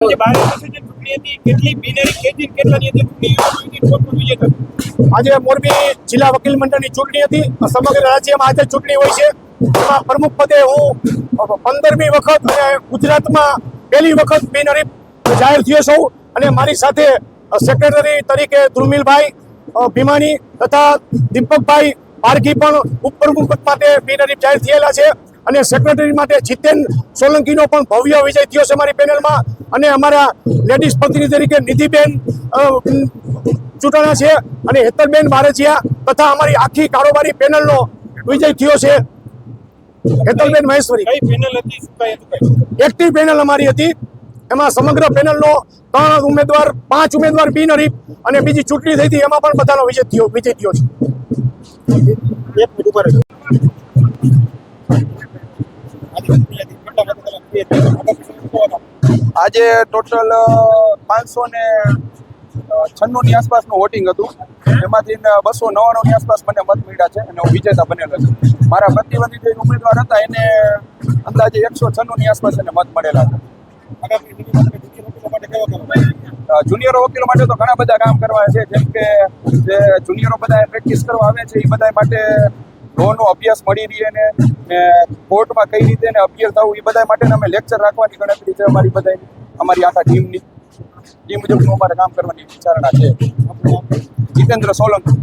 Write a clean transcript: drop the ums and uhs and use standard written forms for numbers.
જે બારે ચૂંટણી હતી કેટલી બિનહરી ખેતી કેટલાની હતી ચૂંટણી આજે મોરબી જિલ્લા વકીલ મંડળની ચૂંટણી હતી. સમગ્ર રાજ્યમાં આજે ચૂંટણી હોય છે. એમાં પ્રમુખ પદે હું 15મી વખત અને ગુજરાતમાં પહેલી વખત બિનહરીફ જાહેર થયો છું. અને મારી સાથે સેક્રેટરી તરીકે ધ્રુમિલભાઈ ભીમાણી તથા દીપકભાઈ પારઘી પણ ઉપપ્રમુખ માટે બિનહરીફ જાહેર થયેલા છે. અને સેક્રેટરી માટે જીતેન સોલંકીનો પણ ભવ્ય વિજય થયો છે મારી પેનલમાં. અને અમારા લેડીઝ પ્રતિનિધિ તરીકે નિધિબેન ચૂંટાણા છે અને હેતલબેન બારજીયા તથા અમારી આખી કારોબારી પેનલનો વિજય થયો છે. હેતલબેન મહેશ્વરી કઈ પેનલ હતી શું કઈ હતું એક્ટિવ પેનલ અમારી હતી. એમાં સમગ્ર પેનલનો 5 ઉમેદવાર બિનહરીફ અને બીજી ચૂંટણી થઈ હતી એમાં પણ બધાનો વિજય થયો છે. એક મિનિટ ઉપર આજે ટોટલ 596 ની આસપાસનું વોટિંગ હતું. એમાંથી 299 ની આસપાસ મને મત મળ્યા છે અને હું વિજેતા બનેલો છું. મારા પ્રતિબંધિત જે ઉમેદવાર હતા એને અંદાજે 196 ની આસપાસ એને મત મળેલા હતા. જુનિયરો વકીલો માટે તો ઘણા બધા કામ કરવા છે. જેમ કે જે જુનિયરો બધા પ્રેક્ટિસ કરવા આવે છે એ બધા માટે લોનો અભ્યાસ મળી રહે ને કોર્ટમાં કઈ રીતે અપીલ થવું એ બધા માટે અમે લેક્ચર રાખવાની ગણતરી છે અમારી બધાની, અમારી આખા ટીમની. એ મુજબનું અમારે કામ કરવાની વિચારણા છે. જીતેન્દ્ર સોલંકી.